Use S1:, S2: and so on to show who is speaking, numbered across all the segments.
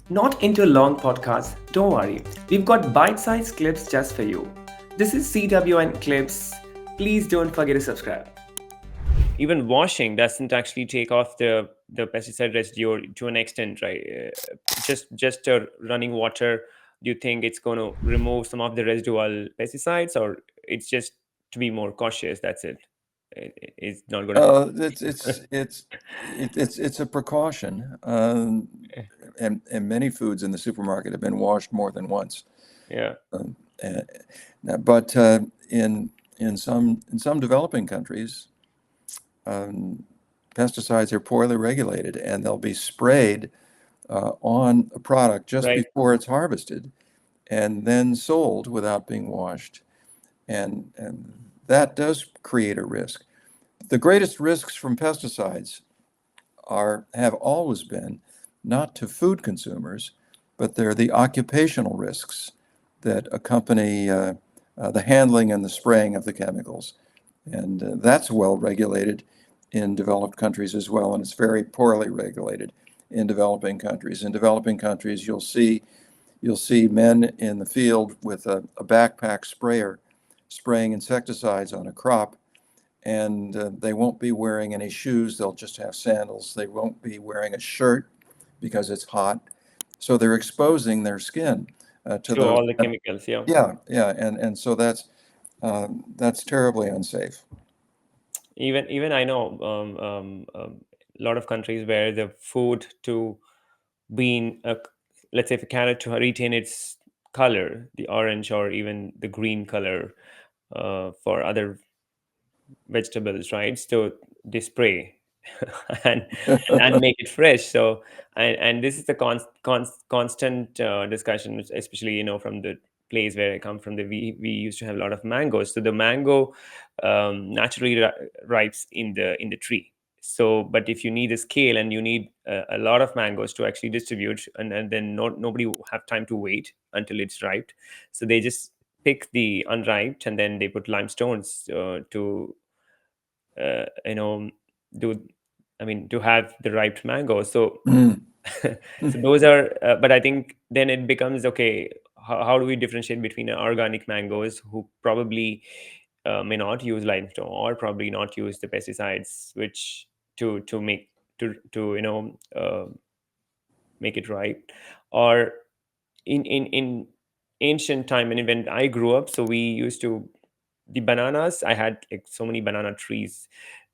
S1: Not into long podcasts, don't worry. We've got bite-sized clips just for you. This is CWN Clips. Please don't forget to subscribe. Even washing doesn't actually take off the pesticide residue to an extent, right? Just running water, do you think it's going to remove some of the residual pesticides, or it's just to be more cautious? That's it. It's not going to.
S2: It's a precaution, and many foods in the supermarket have been washed more than once.
S1: Yeah.
S2: Uh, but in some developing countries, pesticides are poorly regulated, and they'll be sprayed on a product just
S1: Right.
S2: before it's harvested, and then sold without being washed, and that does create a risk. The greatest risks from pesticides have always been not to food consumers, but they're the occupational risks that accompany the handling and the spraying of the chemicals. And that's well regulated in developed countries as well, and it's very poorly regulated in developing countries. In developing countries, you'll see men in the field with a backpack sprayer spraying insecticides on a crop, and they won't be wearing any shoes. They'll just have sandals. They won't be wearing a shirt because it's hot. So they're exposing their skin to
S1: To
S2: those.
S1: all the chemicals, yeah.
S2: Yeah, and so that's terribly unsafe.
S1: Even I know a lot of countries where the food to being let's say if a carrot to retain its color, the orange or even the green color, for other vegetables, right? So they spray and, and make it fresh. So and this is the constant discussion, especially from the place where I come from. We used to have a lot of mangoes. So the mango naturally ripes in the tree. So, but if you need a scale and you need a lot of mangoes to actually distribute, and then nobody will have time to wait until it's ripe, so they just pick the unripe and then they put limestones to you know do I mean to have the ripe mango. So
S2: Mm.
S1: so those are but I think then it becomes okay, how do we differentiate between organic mangoes who probably may not use limestone or probably not use the pesticides which to make to make it right, or in ancient time, and when I grew up, so we used to the bananas. I had like so many banana trees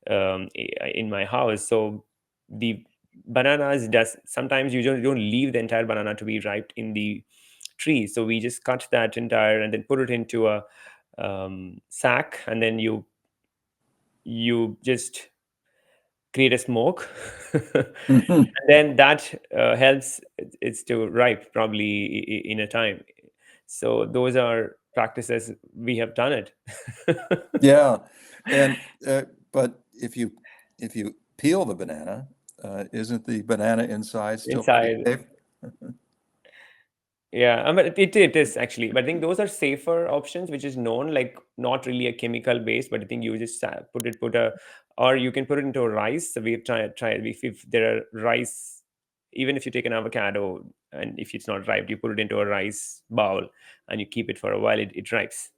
S1: in my house. So the bananas does sometimes you don't leave the entire banana to be ripe in the tree. So we just cut that entire and then put it into a sack, and then you just create a smoke and
S2: Mhm.
S1: then that helps it's to ripe probably in a time. So those are practices we have done it.
S2: Yeah, and but if you peel the banana, isn't the banana inside still pretty
S1: Inside.
S2: safe?
S1: Yeah, but it is actually. But I think those are safer options, which is known, like not really a chemical base. But I think you just or you can put it into a rice. So we've tried if there are rice, even if you take an avocado and if it's not ripe, you put it into a rice bowl and you keep it for a while. It ripes.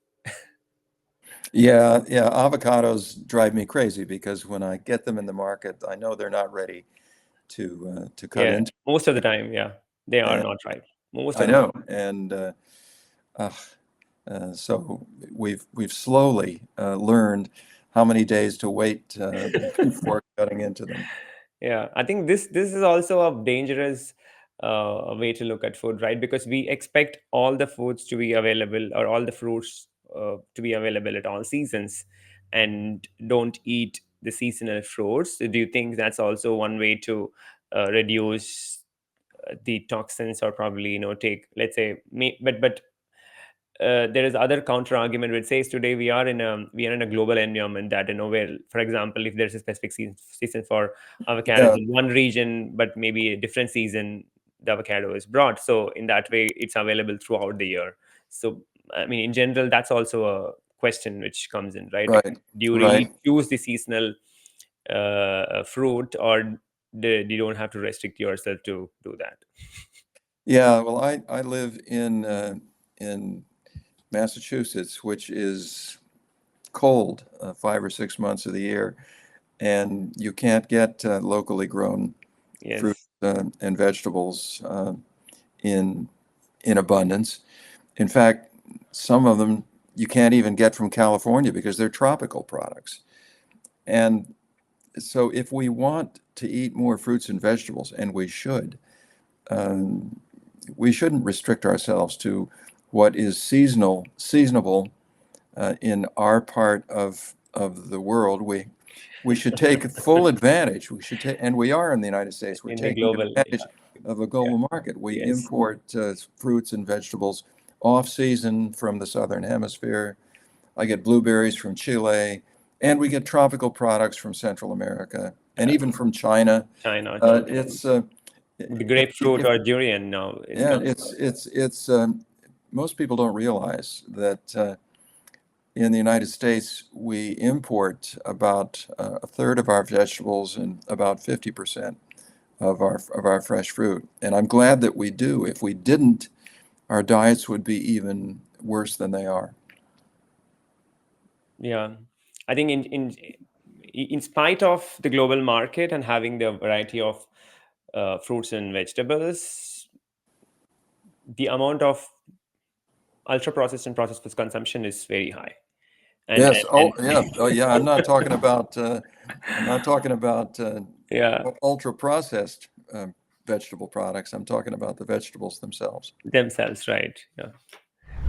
S2: Yeah, yeah. Avocados drive me crazy because when I get them in the market, I know they're not ready to cut
S1: Yeah,
S2: into.
S1: most of the time, yeah, they are
S2: And
S1: not ripe. Most
S2: I
S1: of the time.
S2: know, and uh, so we've slowly learned how many days to wait before cutting into them.
S1: Yeah, I think this is also a dangerous way to look at food, right? Because we expect all the foods to be available or all the fruits to be available at all seasons, and don't eat the seasonal fruits. So do you think that's also one way to reduce the toxins, or probably take, let's say, but there is other counter argument which says today we are in a global environment that where, for example, if there's a specific season for avocados
S2: Yeah,
S1: in one region but maybe a different season the avocado is brought, so in that way it's available throughout the year. So I mean, in general, that's also a question which comes in, right?
S2: right,
S1: Do you
S2: right.
S1: really choose the seasonal fruit, or you don't have to restrict yourself to do that?
S2: Yeah, well, I live in Massachusetts, which is cold 5 or 6 months of the year, and you can't get locally grown fruit
S1: Yes.
S2: and vegetables in in abundance. In fact, some of them you can't even get from California because they're tropical products. And so, if we want to eat more fruits and vegetables, and um, we shouldn't restrict ourselves to what is seasonable in our part of the world. We should take full advantage. We should take, and we are in the United States. We're
S1: In the
S2: taking
S1: global,
S2: advantage
S1: yeah,
S2: of a
S1: yeah,
S2: global market. We
S1: yes,
S2: import fruits and vegetables off season from the southern hemisphere. I get blueberries from Chile, and we get tropical products from Central America and
S1: yeah,
S2: even from China.
S1: China too.
S2: It's
S1: The
S2: if,
S1: grapefruit
S2: if
S1: or durian now is
S2: yeah,
S1: coming.
S2: it's most people don't realize that in the United States we import about a third of our vegetables and about 50% of our fresh fruit. And I'm glad that we do. If we didn't, our diets would be even worse than they are.
S1: Yeah, I think in spite of the global market and having the variety of fruits and vegetables, the amount of ultra processed and processed food consumption is very high.
S2: Yes. Oh,
S1: And
S2: yeah. Oh, yeah. I'm not talking about
S1: yeah,
S2: ultra processed vegetable products. I'm talking about the vegetables themselves.
S1: themselves, right? Yeah.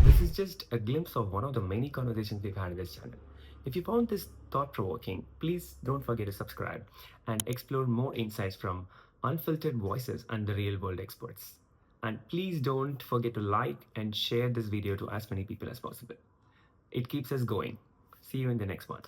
S3: This is just a glimpse of one of the many conversations we've had in this channel. If you found this thought provoking, please don't forget to subscribe and explore more insights from unfiltered voices and the real world experts. And please don't forget to like and share this video to as many people as possible. It keeps us going. See you in the next one.